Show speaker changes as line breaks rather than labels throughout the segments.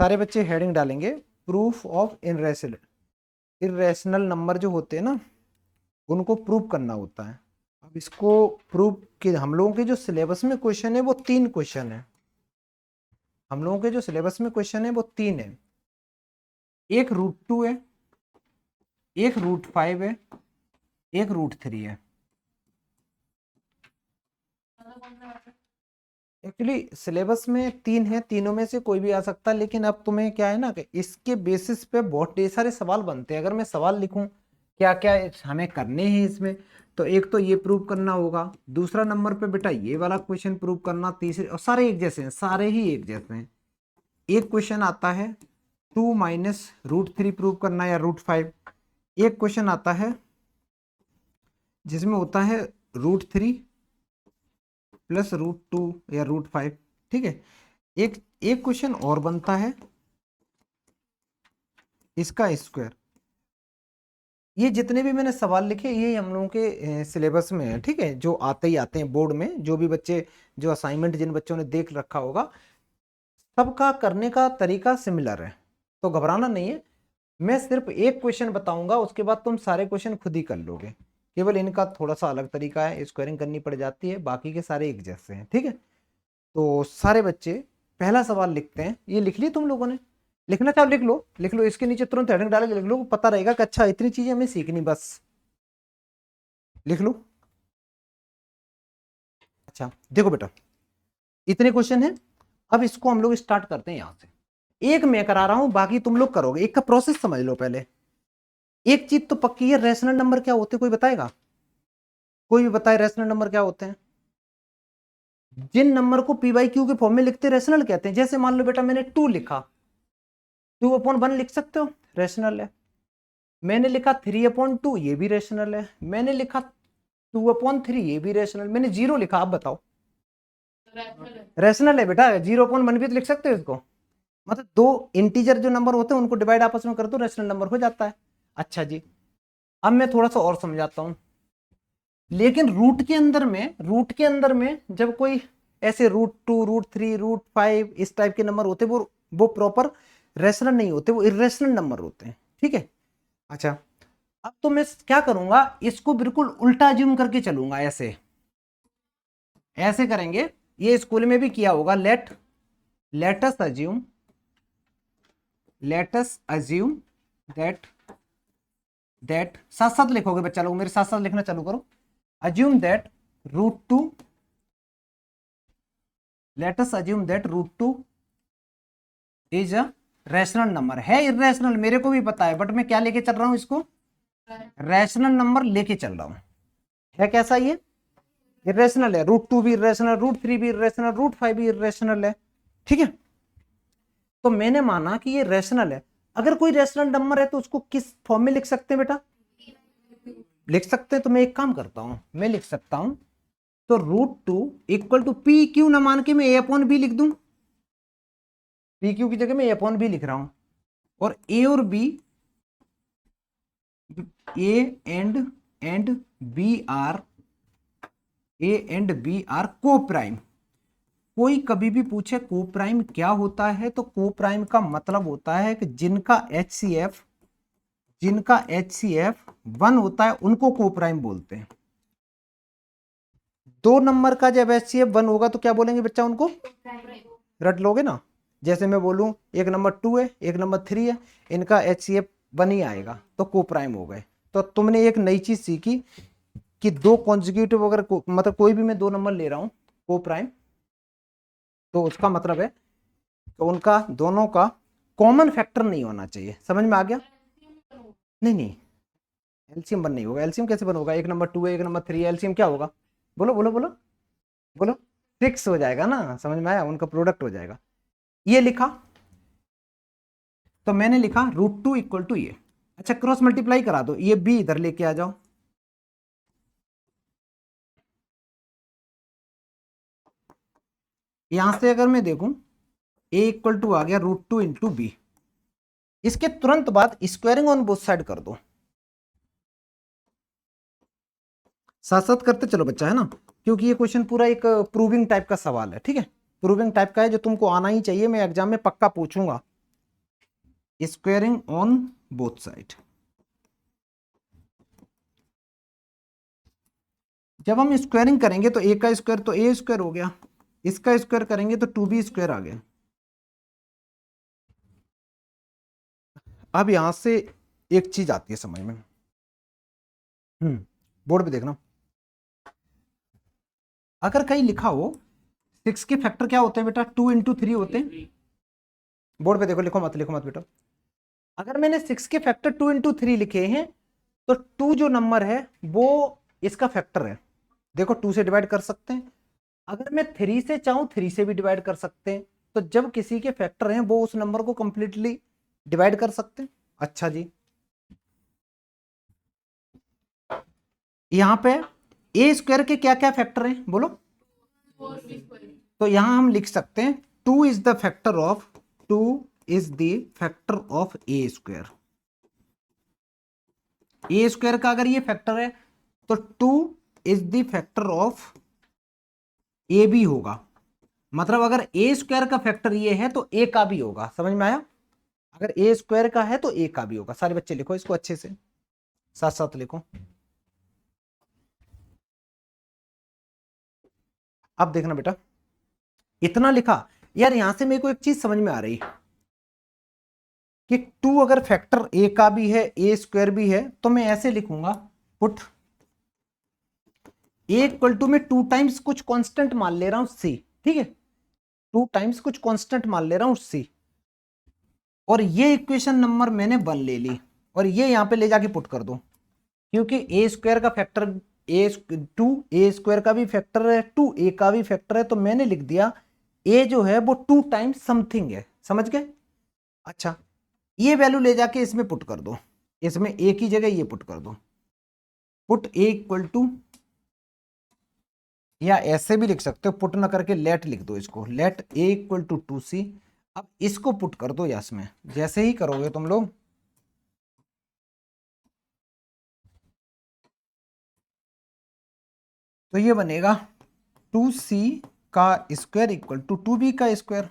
सारे बच्चे हेडिंग डालेंगे प्रूफ ऑफ इरेशनल नंबर जो होते हैं ना उनको प्रूव करना होता है। अब इसको प्रूव के हम लोगों के जो सिलेबस में क्वेश्चन है वो 3 क्वेश्चन है। हम लोगों के जो सिलेबस में क्वेश्चन है वो 3 है। एक √2 है, एक √5 है, एक √3 है। एक्चुअली सिलेबस में 3 है, तीनों में से कोई भी आ सकता है, लेकिन अब तुम्हें क्या है ना कि इसके बेसिस पे बहुत ढेर सारे सवाल बनते हैं। अगर मैं सवाल लिखूं क्या क्या हमें करने हैं इसमें, तो एक तो ये प्रूव करना होगा, दूसरा नंबर पे बेटा ये वाला क्वेश्चन प्रूव करना, तीसरे, और सारे एक जैसे हैं, सारे ही एक जैसे हैं। एक क्वेश्चन आता है 2 माइनस √3 प्रूव करना या √5। एक क्वेश्चन आता है जिसमें होता है √3 प्लस √2 या √5। ठीक है, एक एक क्वेश्चन और बनता है इसका स्क्वायर। ये जितने भी मैंने सवाल लिखे ये हम लोगों के सिलेबस में है। ठीक है, जो आते ही आते हैं बोर्ड में, जो भी बच्चे जो असाइनमेंट जिन बच्चों ने देख रखा होगा सबका करने का तरीका सिमिलर है, तो घबराना नहीं है। मैं सिर्फ एक क्वेश्चन बताऊंगा, उसके बाद तुम सारे क्वेश्चन खुद ही कर लोगे। केवल इनका थोड़ा सा अलग तरीका है, स्क्वायरिंग करनी पड़ जाती है, बाकी के सारे एक जैसे हैं। ठीक है, तो सारे बच्चे पहला सवाल लिखते हैं। ये लिख लिया तुम लोगों ने? लिखना चाहो लिख लो, लिख लो, इसके नीचे तुरंत हेडिंग डाल के लिख लो, पता रहेगा कि अच्छा इतनी चीजें हमें सीखनी, बस लिख लो। अच्छा देखो बेटा, इतने क्वेश्चन हैं। अब इसको हम लोग स्टार्ट करते हैं यहां से। एक मैं करा रहा हूं, बाकी तुम लोग करोगे। एक का प्रोसेस समझ लो पहले। एक चीज तो पक्की है, रैशनल नंबर क्या होते हैं कोई बताएगा? कोई भी बताए रैशनल नंबर क्या होते हैं? जिन नंबर को p/q के फॉर्म में लिखते रैशनल कहते हैं। जैसे मान लो बेटा मैंने 2 लिखा, 2/1 लिख सकते हो, रैशनल है। मैंने लिखा 3/2, ये भी रैशनल है। मैंने लिखा 2/3, ये भी रैशनल। मैंने 0 लिखा, आप बताओ? रैशनल है बेटा। 0/1 भी तो लिख सकते हो इसको। मतलब दो इंटीजर जो नंबर होते हैं उनको डिवाइड आपस में कर दो, रैशनल नंबर हो जाता है। अच्छा जी, अब मैं थोड़ा सा और समझाता हूं। लेकिन रूट के अंदर में जब कोई ऐसे √2, √3, √5 इस टाइप के नंबर होते, वो प्रॉपर रैशनल नहीं होते, वो इरेशनल नंबर होते हैं। ठीक है, अच्छा अब तो मैं क्या करूंगा, इसको बिल्कुल उल्टा ज्यूम करके चलूंगा। ऐसे ऐसे करेंगे, ये स्कूल में भी किया होगा। लेटस अज्यूम दैट साथ साथ लिखोगे बच्चा लोग, मेरे साथ साथ लिखना चालू करो। Assume that √2 let's assume that √2 is a rational number. है इरेशनल, मेरे को भी पता है, बट मैं क्या लेके चल रहा हूं इसको? रैशनल नंबर लेके चल रहा हूं। है कैसा ये? इरेशनल है। √2 भी इरेशनल, √3 भी इरेशनल, √5 भी इरेशनल है। ठीक है, तो मैंने माना कि ये रैशनल है। अगर कोई रैशनल नंबर है तो उसको किस फॉर्म में लिख सकते हैं बेटा? लिख सकते हैं। तो मैं एक काम करता हूं, मैं लिख सकता हूं, तो √2 = PQ न मान के मैं A/B लिख दूं। PQ की जगह मैं A/B लिख रहा हूं। और A और B, A and B are coprime. कोई कभी भी पूछे को प्राइम क्या होता है, तो को प्राइम का मतलब होता है कि जिनका HCF 1 होता है उनको को प्राइम बोलते हैं। 2 नंबर का जब HCF 1 होगा तो क्या बोलेंगे बच्चा उनको? रट लोगे ना? जैसे मैं बोलूं एक नंबर 2 है, एक नंबर 3 है, इनका HCF 1 ही आएगा तो को प्राइम हो गए। तो तुमने एक नई चीज सीखी कि दो कॉन्जिक्यूटिव अगर मतलब कोई भी मैं 2 नंबर ले रहा हूं को प्राइम, तो उसका मतलब है तो उनका दोनों का कॉमन फैक्टर नहीं होना चाहिए। समझ में आ गया? नहीं नहीं, एलसीएम 1 नहीं होगा। एलसीएम कैसे 1 होगा? एक नंबर 2 है, एक नंबर 3 है, एलसीएम क्या होगा? बोलो बोलो बोलो बोलो। 6 हो जाएगा ना, समझ में आया? उनका प्रोडक्ट हो जाएगा। ये लिखा, तो मैंने लिखा √2 = ये। अच्छा क्रॉस मल्टीप्लाई करा दो, ये b इधर लेके आ जाओ। यहां से अगर मैं देखूं a = आ गया √2 × b। इसके तुरंत बाद स्क्वायरिंग ऑन बोथ साइड कर दो। साथ साथ करते चलो बच्चा, है ना? क्योंकि ये क्वेश्चन पूरा एक प्रूविंग टाइप का सवाल है। ठीक है, प्रूविंग टाइप का है जो तुमको आना ही चाहिए, मैं एग्जाम में पक्का पूछूंगा। Squaring on both side. जब हम स्क्वेयरिंग करेंगे तो ए का स्क्वायर तो ए स्क्वायर हो गया, इसका स्क्वायर करेंगे तो 2b स्क्वायर आ गया। अब यहां से एक चीज आती है समझ में, बोर्ड पे देखना, अगर कहीं लिखा हो 6 के फैक्टर क्या होते हैं बेटा, 2 × 3 होते हैं। बोर्ड पे देखो, लिखो मत बेटा। अगर मैंने 6 के फैक्टर 2 × 3 लिखे हैं तो 2 जो नंबर है वो इसका फैक्टर है। देखो 2 से डिवाइड कर सकते हैं, अगर मैं 3 से चाहूं 3 से भी डिवाइड कर सकते हैं। तो जब किसी के फैक्टर हैं वो उस नंबर को कंप्लीटली डिवाइड कर सकते हैं। अच्छा जी, यहां पे ए स्क्वायर के क्या क्या फैक्टर हैं बोलो। तो यहां हम लिख सकते हैं 2 is the factor of 2 is the factor of A square. A square का अगर ये फैक्टर है तो 2 इज द फैक्टर ऑफ ए भी होगा। मतलब अगर ए स्क्वायर का फैक्टर ये है तो ए का भी होगा। समझ में आया? अगर ए स्क्वायर का है तो ए का भी होगा। सारे बच्चे लिखो इसको अच्छे से, साथ साथ लिखो। अब देखना बेटा, इतना लिखा यार, यहां से मेरे को एक चीज समझ में आ रही कि 2 अगर फैक्टर ए का भी है ए स्क्वायर भी है तो मैं ऐसे लिखूंगा, पुट ए इक्वल टू में 2 टाइम्स कुछ कांस्टेंट मान ले रहा हूं सी। ठीक है, 2 टाइम्स कुछ कांस्टेंट मान ले रहा हूं सी, और ये इक्वेशन नंबर मैंने 1 ले ली और ये यहां पे ले जाके पुट कर दो, क्योंकि ए स्क्वायर का फैक्टर ए 2, ए स्क्वायर का भी फैक्टर है 2, ए का भी फैक्टर है, तो मैंने लिख दिया ए जो है वो 2 टाइम्स समथिंग है। समझ गए? अच्छा, ये वैल्यू ले जाके इसमें पुट कर दो, इसमें ए की जगह ये पुट कर दो, पुट ए इक्वल टू, या ऐसे भी लिख सकते हो, पुट ना करके लेट लिख दो इसको, late A equal to 2c। अब इसको पुट कर दो यस में, जैसे ही करोगे तुम लोग तो ये बनेगा 2c का स्क्वायर इक्वल टू 2b का स्क्वायर।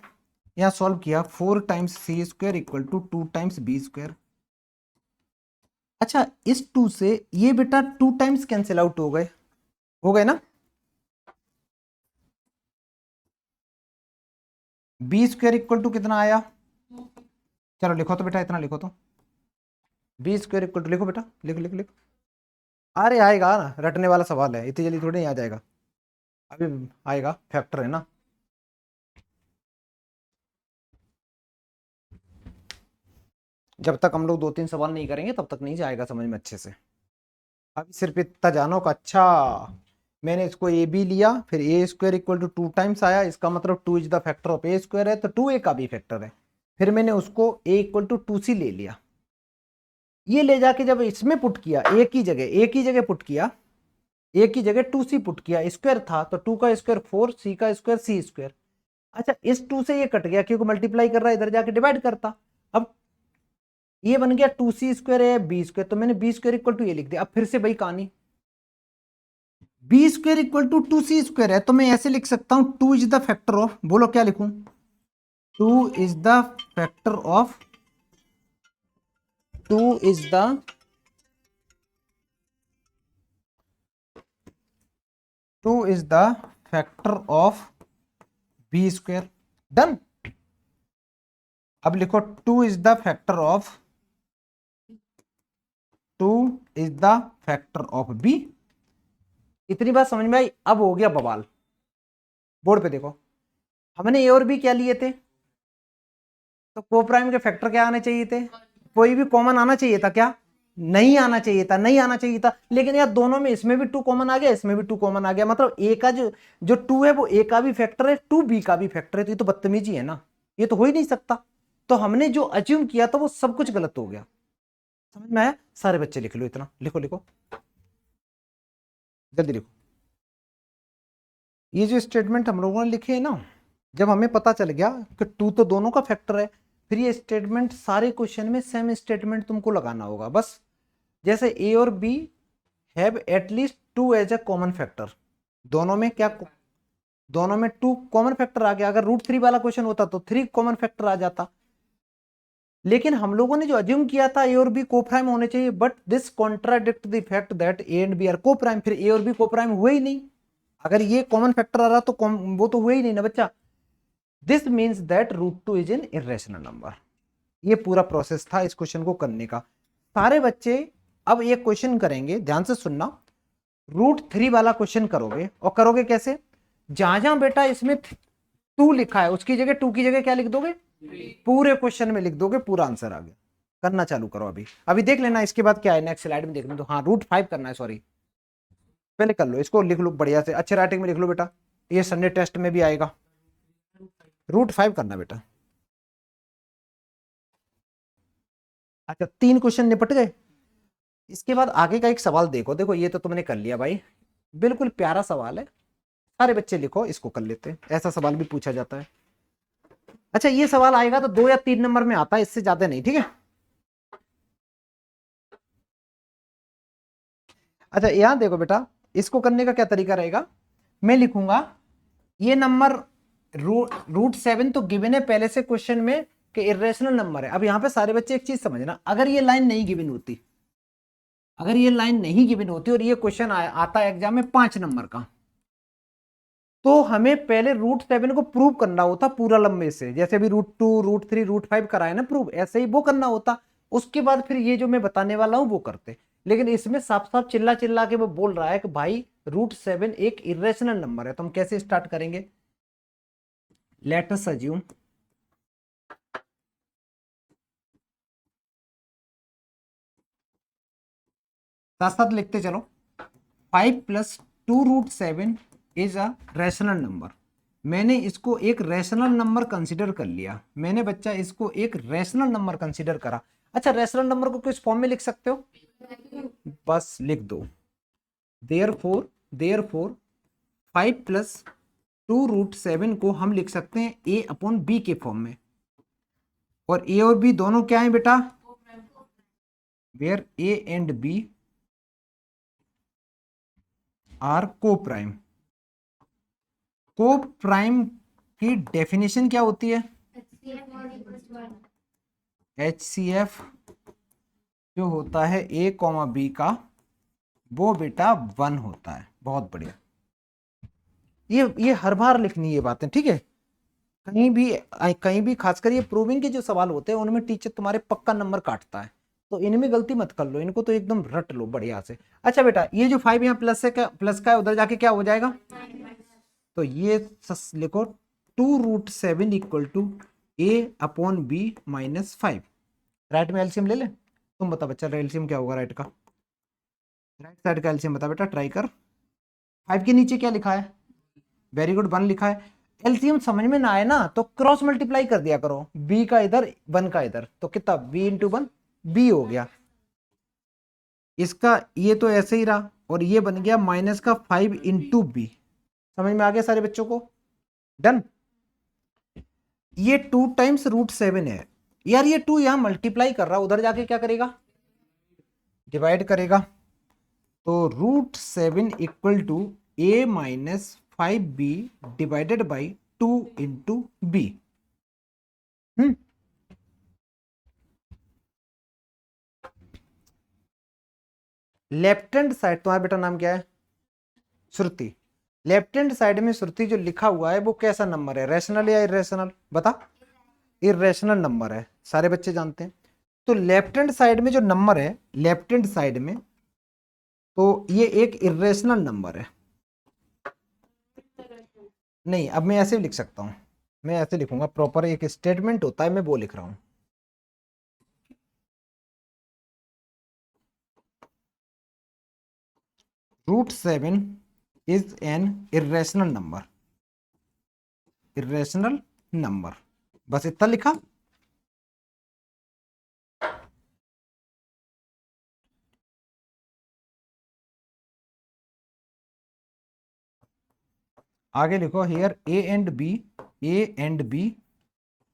यहां सॉल्व किया 4 times C square equal to 2 times B square. अच्छा, इस 2 से ये बेटा 2 टाइम्स कैंसिल आउट हो गए ना। बी स्क्वायर इक्वल टू कितना आया, चलो लिखो तो बेटा, इतना लिखो तो, बी स्क्वायर इक्वल टू, लिखो बेटा, लिखो लिखो लिखो। अरे आएगा ना, रटने वाला सवाल है, इतनी जल्दी थोड़ी नहीं आ जाएगा, अभी आएगा, फैक्टर है ना। जब तक हम लोग 2-3 सवाल नहीं करेंगे तब तक नहीं जाएगा समझ में अच्छे से। अभी सिर्फ इतना जानो का, अच्छा मैंने इसको ए बी लिया, फिर ए स्क्वायर इक्वल टू 2 टाइम्स आया, इसका मतलब 2 is the factor of A square है, तो 2 ए का भी फैक्टर है। फिर मैंने उसको ए इक्वल टू 2c ले लिया, ये ले जाके जब इसमें पुट किया, ए की जगह पुट किया, ए की जगह 2c पुट किया, स्क्वायर था तो 2 का स्क्वायर 4, c का स्क्वायर c स्क्वायर। अच्छा, इस 2 से ये कट गया क्योंकि मल्टीप्लाई कर रहा है, इधर जाके डिवाइड करता। अब ये बन गया 2c स्क्वायर है बी स्क्वायर, तो मैंने बी स्क्वायर इक्वल टू ये लिख दिया। अब फिर से वही कहानी, B square equal to 2c square है, तो मैं ऐसे लिख सकता हूं 2 इज द फैक्टर ऑफ, बोलो क्या लिखूं, 2 is the factor of, 2 is the factor of B square. Done. अब लिखो 2 is the factor of, 2 is the factor of B. इतनी बात समझ में आई? अब हो गया बवाल। बोर्ड पे देखो, हमने ए और बी क्या लिए थे, तो को प्राइम के फैक्टर क्या आने चाहिए थे, कोई भी कॉमन आना चाहिए था क्या, नहीं आना चाहिए था, नहीं आना चाहिए था। लेकिन यार दोनों में, इसमें भी 2 कॉमन आ गया, इसमें भी 2 कॉमन आ गया, मतलब ए का जो 2 है वो ए का भी फैक्टर है, 2 बी का भी फैक्टर है, तो ये तो बदतमीजी है ना, ये तो हो ही नहीं सकता। तो हमने जो अज्यूम किया था वो सब कुछ गलत हो गया। समझ में आया? सारे बच्चे लिख लो, इतना लिखो लिखो, जल्दी लिखो। ये जो स्टेटमेंट हम लोगों ने लिखे है ना, जब हमें पता चल गया कि 2 तो दोनों का फैक्टर है, फिर ये स्टेटमेंट सारे क्वेश्चन में सेम स्टेटमेंट तुमको लगाना होगा। बस जैसे ए और B have at least 2 as a common factor, दोनों में क्या, दोनों में 2 कॉमन फैक्टर आ गया। अगर √3 वाला क्वेश्चन होता तो 3 कॉमन फैक्टर आ जाता। लेकिन हम लोगों ने जो अज्यूम किया था ए और बी को प्राइम होने चाहिए, but this contradict the fact that A and B are coprime. फिर ए और बी को प्राइम हुए ही नहीं। अगर ये कॉमन फैक्टर आ रहा तो वो तो हुए ही नहीं ना बच्चा। This means that root two is an irrational number. ये पूरा प्रोसेस था इस क्वेश्चन को करने का। सारे बच्चे अब एक क्वेश्चन करेंगे, ध्यान से सुनना। रूट थ्री वाला क्वेश्चन करोगे, और करोगे कैसे? जहां जहां बेटा इसमें टू लिखा है उसकी जगह टू की जगह क्या लिख दोगे? पूरे क्वेश्चन में लिख दोगे, पूरा आंसर आ गया। करना चालू करो अभी, अभी देख लेना इसके बाद क्या है नेक्स्ट स्लाइड में देखना। तो हाँ रूट फाइव करना है, सॉरी पहले कर लो इसको, लिख लो बढ़िया से, अच्छे राइटिंग में लिख लो बेटा, ये संडे टेस्ट में भी आएगा। रूट फाइव करना बेटा। अच्छा 3 क्वेश्चन निपट गए। इसके बाद आगे का एक सवाल देखो, देखो ये तो तुमने कर लिया भाई, बिल्कुल प्यारा सवाल है, सारे बच्चे लिखो, इसको कर लेते हैं, ऐसा सवाल भी पूछा जाता है। अच्छा ये सवाल आएगा तो 2 या 3 नंबर में आता है, इससे ज्यादा नहीं, ठीक है। अच्छा यहां देखो बेटा, इसको करने का क्या तरीका रहेगा, मैं लिखूंगा ये नंबर रूट 7 तो गिवन है पहले से क्वेश्चन में कि इरेशनल नंबर है। अब यहां पे सारे बच्चे एक चीज समझना, अगर ये लाइन नहीं गिवन होती, अगर ये लाइन नहीं गिवन होती और ये क्वेश्चन आता है एग्जाम में 5 नंबर का, तो हमें पहले रूट 7 को प्रूव करना होता पूरा लंबे से, जैसे भी रूट 2 रूट 3 रूट 5 कराए ना प्रूव, ऐसे ही वो करना होता। उसके बाद फिर ये जो मैं बताने वाला हूं वो करते। लेकिन इसमें साफ साफ चिल्ला चिल्ला के वो बोल रहा है कि भाई रूट 7 एक इरेशनल नंबर है। तो हम कैसे स्टार्ट करेंगे? लेट अस अज्यूम साथ साथ लिखते चलो, 5 + 2 root 7 is a rational number. मैंने इसको एक रैशनल नंबर कंसीडर कर लिया, मैंने बच्चा इसको एक रैशनल नंबर कंसीडर करा। अच्छा रैशनल नंबर को किस फॉर्म में लिख सकते हो? बस लिख दो, देयरफॉर 5 + 2 रूट 7 को हम लिख सकते हैं a/b के फॉर्म में। और a और b दोनों क्या है बेटा? Where a and b are coprime. Coprime की डेफिनेशन क्या होती है? HCF जो होता है a, b का, वो बेटा 1 होता है। बहुत बढ़िया, ये हर बार लिखनी ये बातें, ठीक है। कहीं भी खासकर ये प्रूविंग के जो सवाल होते हैं उनमें टीचर तुम्हारे पक्का नंबर काटता है, तो इनमें गलती मत कर लो, इनको तो एकदम रट लो बढ़िया से। अच्छा बेटा ये जो 5 यहाँ प्लस है, प्लस का है, उधर जाके क्या हो जाएगा? तो ये लिखो 2 रूट 7 = a/b - 5। राइट में एलसीएम ले ले, तुम बता बच्चा एलसीएम क्या होगा राइट का? राइट साइड का एलसीएम बता बेटा, ट्राई कर। 5 के नीचे क्या लिखा है? वेरी गुड, 1 लिखा है। एलसीएम समझ में ना आए ना तो क्रॉस मल्टीप्लाई कर दिया करो, b का इधर 1 का इधर, तो कितना b × 1 b हो गया। इसका ये तो ऐसे ही रहा, और ये बन गया माइनस का 5 × b। समझ में आ गया सारे बच्चों को? डन। ये 2 टाइम्स रूट 7 है यार, ये 2 यहां मल्टीप्लाई कर रहा, उधर जाके क्या करेगा? डिवाइड करेगा। तो root 7 = a - 5b divided by 2 × b। Left hand side, तुम्हारा बेटा नाम क्या है? श्रुति। लेफ्ट हैंड साइड में श्रुति जो लिखा हुआ है वो कैसा नंबर है, रैशनल या इरेशनल? बता। इरेशनल नंबर है, सारे बच्चे जानते हैं। तो लेफ्ट हैंड साइड में जो नंबर है, लेफ्ट हैंड साइड में, तो ये एक इरेशनल नंबर है। नहीं अब मैं ऐसे भी लिख सकता हूं, मैं ऐसे लिखूंगा, प्रॉपर एक स्टेटमेंट होता है, मैं वो लिख रहा हूं। Root 7 is an irrational number, irrational number, बस इतना लिखा। आगे लिखो, here a and b, a and b,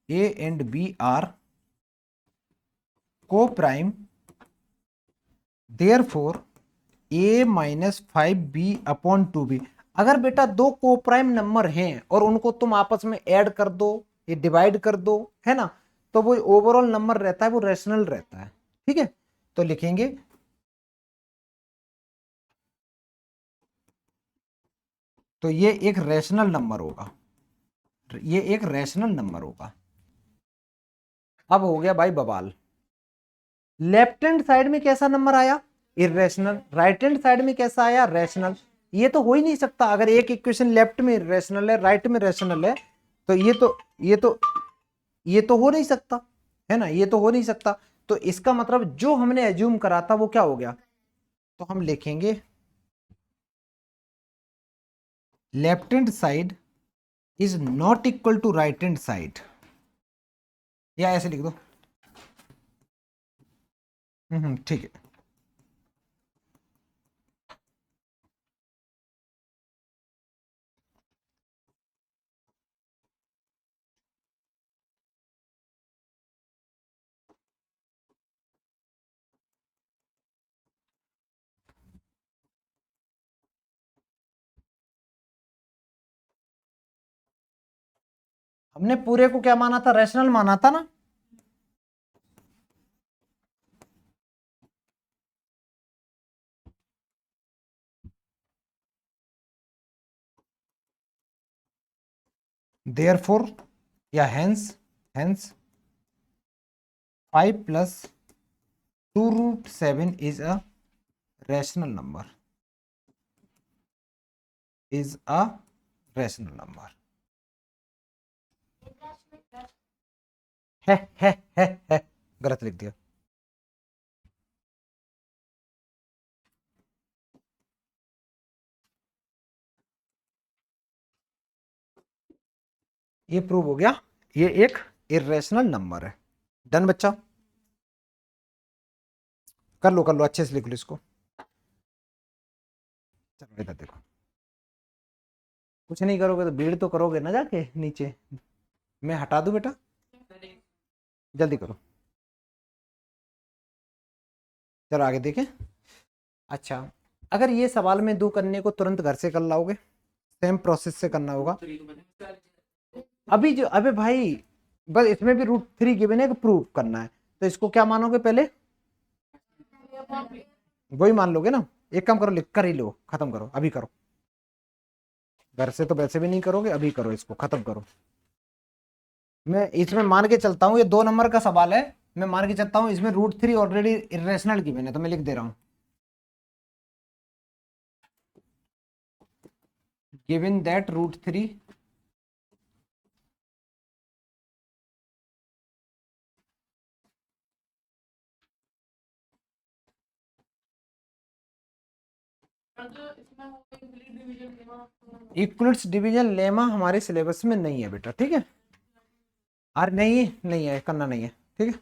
a and b are coprime, therefore a - 5b/2b। अगर बेटा दो कोप्राइम नंबर हैं और उनको तुम आपस में ऐड कर दो, ये डिवाइड कर दो, है ना, तो वो ओवरऑल नंबर रहता है वो रैशनल रहता है। ठीक है, तो लिखेंगे तो ये एक रैशनल नंबर होगा, ये एक रैशनल नंबर होगा। अब हो गया भाई बवाल, लेफ्ट हैंड साइड में कैसा नंबर आया, इरेशनल, राइट हैंड साइड में कैसा आया, रैशनल। ये तो हो ही नहीं सकता, अगर एक इक्वेशन लेफ्ट में इरेशनल है राइट में रैशनल है तो ये तो हो नहीं सकता, है ना, ये तो हो नहीं सकता। तो इसका मतलब जो हमने एज्यूम करा था वो क्या हो गया, तो हम लिखेंगे left hand side is not equal to right hand side, या ऐसे लिख दो। ठीक है। हमने पूरे को क्या माना था, रैशनल माना था ना। देयरफॉर या hence, hence 5 plus 2√7 is a rational number, is a rational number. है गलत लिख दिया। ये प्रूव हो गया, ये एक इरेशनल नंबर है। डन बच्चा, कर लो अच्छे से लिख लो इसको। चलो इधर देखो, कुछ नहीं करोगे तो भीड़ तो करोगे ना जाके नीचे, मैं हटा दूं बेटा, जल्दी करो। चलो आगे देखें। अच्छा, अगर ये सवाल में दो करने को तुरंत घर से कर लाओगे, सेम प्रोसेस से करना होगा। अभी जो, अबे भाई बस इसमें भी √3 गिवन है, प्रूव करना है, तो इसको क्या मानोगे पहले, वही मान लोगे ना। एक काम करो, लिख कर ही लो, खत्म करो, अभी करो। घर से तो वैसे भी नहीं करोगे, अभी करो, इसको खत्म करो। मैं इसमें मान के चलता हूँ ये 2 नंबर का सवाल है, मैं मान के चलता हूँ इसमें √3 ऑलरेडी इरेशनल गिवन है, तो मैं लिख दे रहा हूँ गिवन दैट √3 इक्वलिट्स डिवीजन लेमा हमारे सिलेबस में नहीं है बेटा, ठीक है। अरे नहीं नहीं है, करना नहीं है, ठीक है।